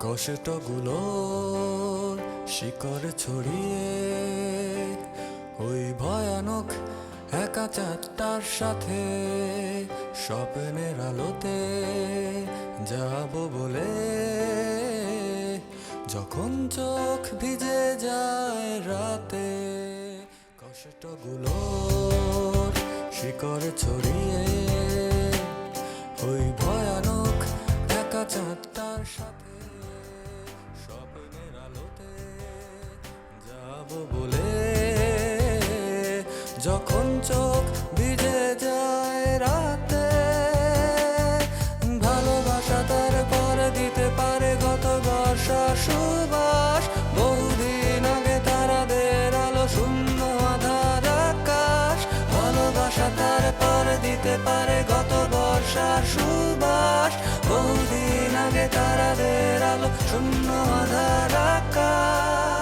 কষ্টগুলো শিকড় ছড়িয়ে ওই ভয়ানক একা চাঁদটার সাথে স্বপ্নের আলোতে যাব বলে, যখন চোখ ভিজে যায় রাতে কষ্টগুলো শিকড় ছড়িয়ে ওই ভয়ানক একা চাঁদটার সাথে স্বপ্নের আলোতে যাব বলে, যখন চোখ ভিজে যায় রাতে ভালোবাসা তার পর দিতে পারে গত বর্ষা সুবাস। বহুদিন আগে তারাদের আলো শূন্য আধার আকাশ, ভালোবাসা তার পর দিতে পারে গত বর্ষার সুবাস। বহুদিন আগে তারাদের আলো শূন্য আধার আকাশ।